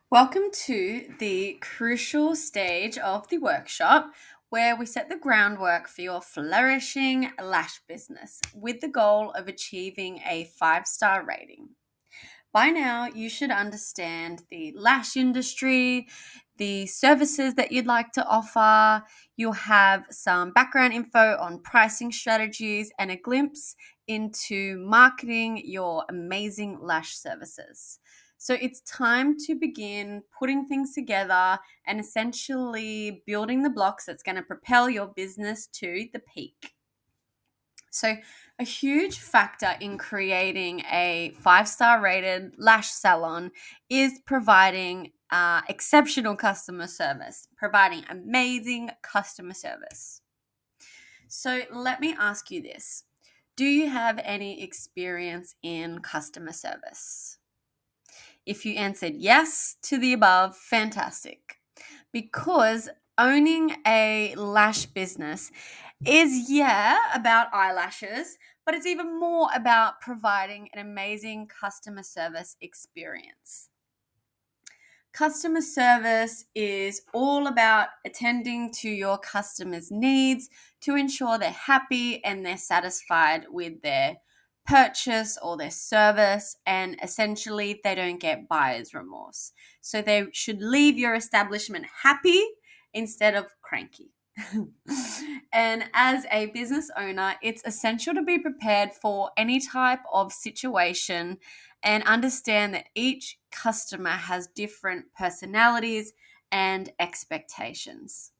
Welcome to the crucial stage of the workshop where we set the groundwork for your flourishing lash business with the goal of achieving a 5-star rating. By now, you should understand the lash industry, the services that you'd like to offer. You'll have some background info on pricing strategies and a glimpse into marketing your amazing lash services. So it's time to begin putting things together and essentially building the blocks that's going to propel your business to the peak. So, a huge factor in creating a 5-star rated lash salon is providing exceptional customer service, providing amazing customer service. So, let me ask you this. Do you have any experience in customer service? If you answered yes to the above, fantastic. Because owning a lash business is, yeah, about eyelashes, but it's even more about providing an amazing customer service experience. Customer service is all about attending to your customers' needs to ensure they're happy and they're satisfied with their purchase or their service, and essentially they don't get buyer's remorse. So they should leave your establishment happy instead of cranky. And as a business owner, it's essential to be prepared for any type of situation and understand that each customer has different personalities and expectations.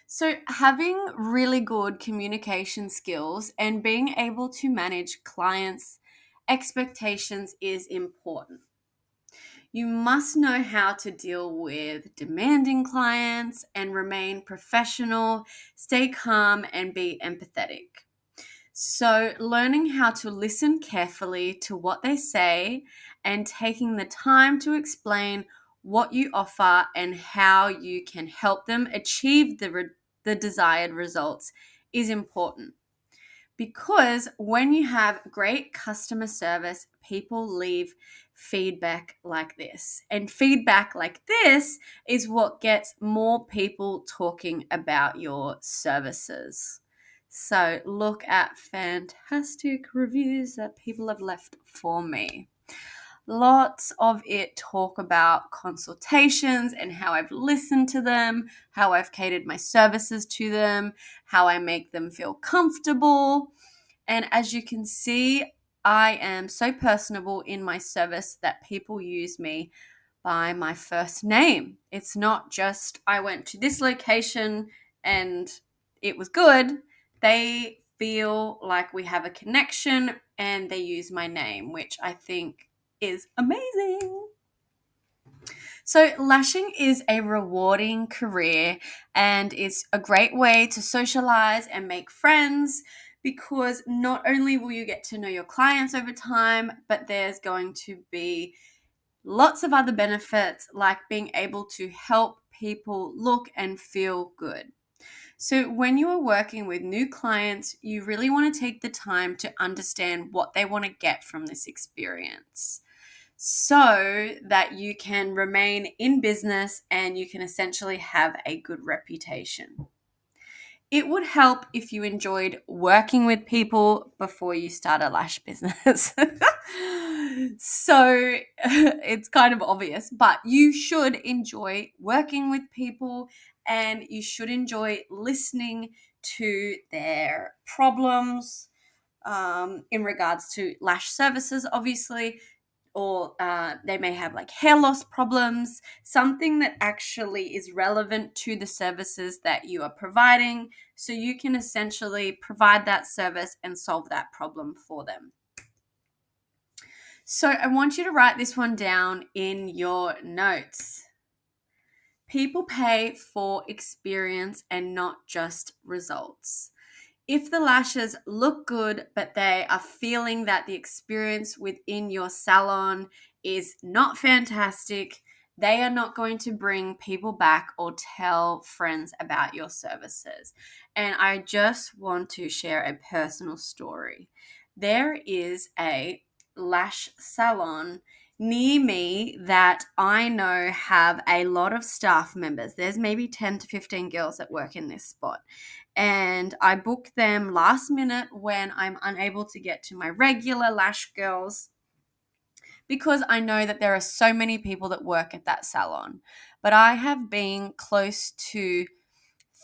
So, having really good communication skills and being able to manage clients' expectations is important. You must know how to deal with demanding clients and remain professional, stay calm, and be empathetic. So, learning how to listen carefully to what they say and taking the time to explain what you offer and how you can help them achieve the desired results is important. Because when you have great customer service, people leave feedback like this. And feedback like this is what gets more people talking about your services. So look at fantastic reviews that people have left for me. Lots of it talk about consultations and how I've listened to them, how I've catered my services to them, how I make them feel comfortable. And as you can see, I am so personable in my service that people use me by my first name. It's not just I went to this location and it was good. They feel like we have a connection and they use my name, which I think is amazing. So, lashing is a rewarding career and it's a great way to socialize and make friends because not only will you get to know your clients over time, but there's going to be lots of other benefits like being able to help people look and feel good. So, when you are working with new clients, you really want to take the time to understand what they want to get from this experience so that you can remain in business and you can essentially have a good reputation. It would help if you enjoyed working with people before you start a lash business. So it's kind of obvious, but you should enjoy working with people and you should enjoy listening to their problems in regards to lash services, obviously, or they may have like hair loss problems, something that actually is relevant to the services that you are providing. So you can essentially provide that service and solve that problem for them. So I want you to write this one down in your notes. People pay for experience and not just results. If the lashes look good, but they are feeling that the experience within your salon is not fantastic, they are not going to bring people back or tell friends about your services. And I just want to share a personal story. There is a lash salon near me that I know have a lot of staff members. There's maybe 10 to 15 girls that work in this spot. And I book them last minute when I'm unable to get to my regular lash girls because I know that there are so many people that work at that salon. But I have been close to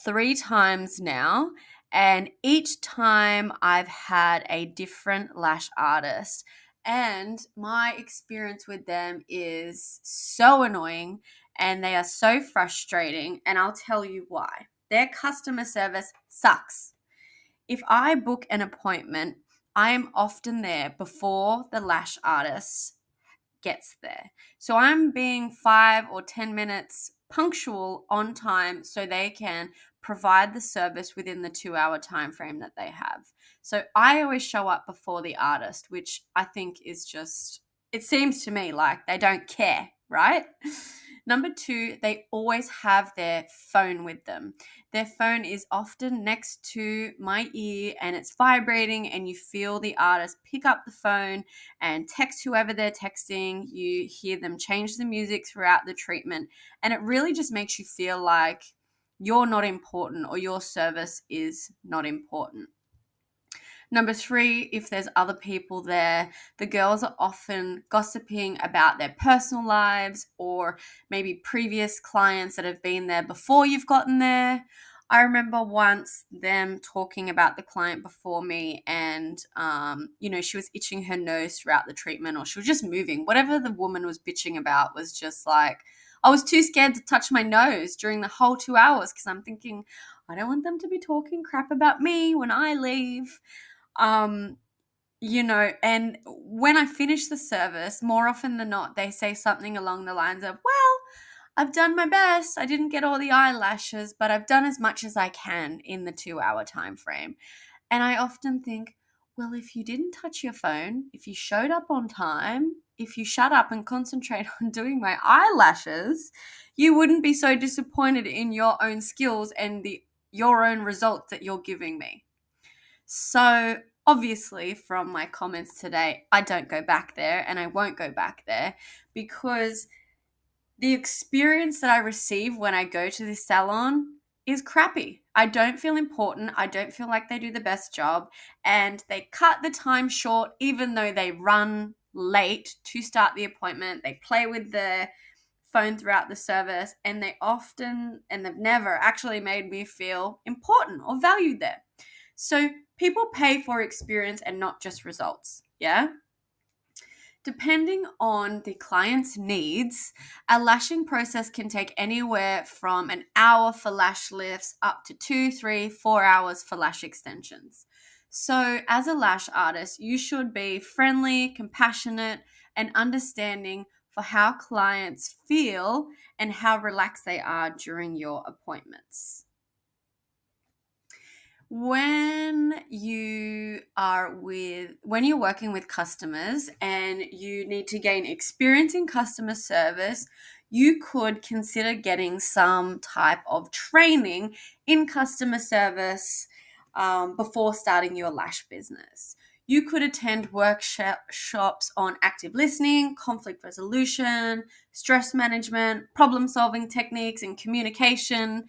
3 times now, and each time I've had a different lash artist. And my experience with them is so annoying and they are so frustrating. And I'll tell you why. Their customer service sucks. If I book an appointment, I am often there before the lash artist gets there. So I'm being 5 or 10 minutes punctual on time so they can provide the service within the 2 hour time frame that they have. So I always show up before the artist, which I think is just, it seems to me like they don't care, right? Number two, they always have their phone with them. Their phone is often next to my ear and it's vibrating, and you feel the artist pick up the phone and text whoever they're texting. You hear them change the music throughout the treatment, and it really just makes you feel like you're not important or your service is not important. Number three, if there's other people there, the girls are often gossiping about their personal lives or maybe previous clients that have been there before you've gotten there. I remember once them talking about the client before me, and she was itching her nose throughout the treatment, or she was just moving. Whatever the woman was bitching about was just like, I was too scared to touch my nose during the whole 2 hours because I'm thinking, I don't want them to be talking crap about me when I leave. Um, and when I finish the service, more often than not, they say something along the lines of, well, I've done my best. I didn't get all the eyelashes, but I've done as much as I can in the 2 hour time frame. And I often think, well, if you didn't touch your phone, if you showed up on time, if you shut up and concentrate on doing my eyelashes, you wouldn't be so disappointed in your own skills and your own results that you're giving me. So obviously from my comments today, I don't go back there and I won't go back there because the experience that I receive when I go to this salon is crappy. I don't feel important. I don't feel like they do the best job, and they cut the time short even though they run late to start the appointment. They play with their phone throughout the service, and they've never actually made me feel important or valued there. So people pay for experience and not just results. Yeah. Depending on the client's needs, a lashing process can take anywhere from an hour for lash lifts up to 2, 3, 4 hours for lash extensions. So, as a lash artist, you should be friendly, compassionate, and understanding for how clients feel and how relaxed they are during your appointments. When you're working with customers and you need to gain experience in customer service, you could consider getting some type of training in customer service before starting your lash business. You could attend workshops on active listening, conflict resolution, stress management, problem solving techniques, and communication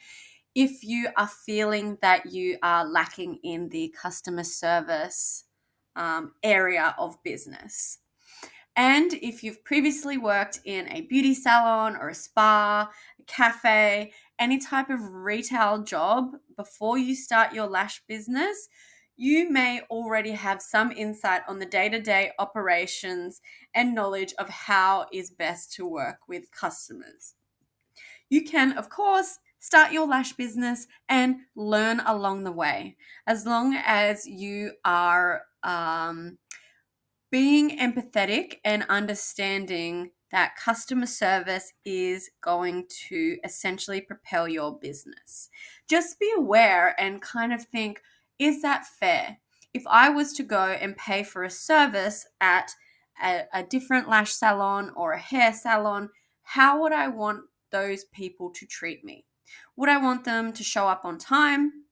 if you are feeling that you are lacking in the customer service area of business. And if you've previously worked in a beauty salon or a spa, a cafe, any type of retail job before you start your lash business, you may already have some insight on the day-to-day operations and knowledge of how is best to work with customers. You can, of course, start your lash business and learn along the way, as long as you are being empathetic and understanding that customer service is going to essentially propel your business. Just be aware and kind of think, is that fair? If I was to go and pay for a service at a different lash salon or a hair salon, how would I want those people to treat me? Would I want them to show up on time?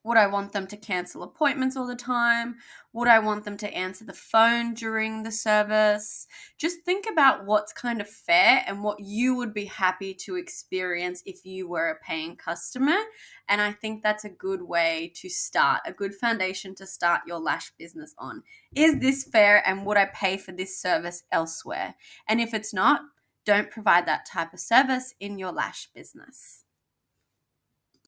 Would I want them to cancel appointments all the time? Would I want them to answer the phone during the service? Just think about what's kind of fair and what you would be happy to experience if you were a paying customer. And I think that's a good way to start, a good foundation to start your lash business on. Is this fair, and would I pay for this service elsewhere? And if it's not, don't provide that type of service in your lash business.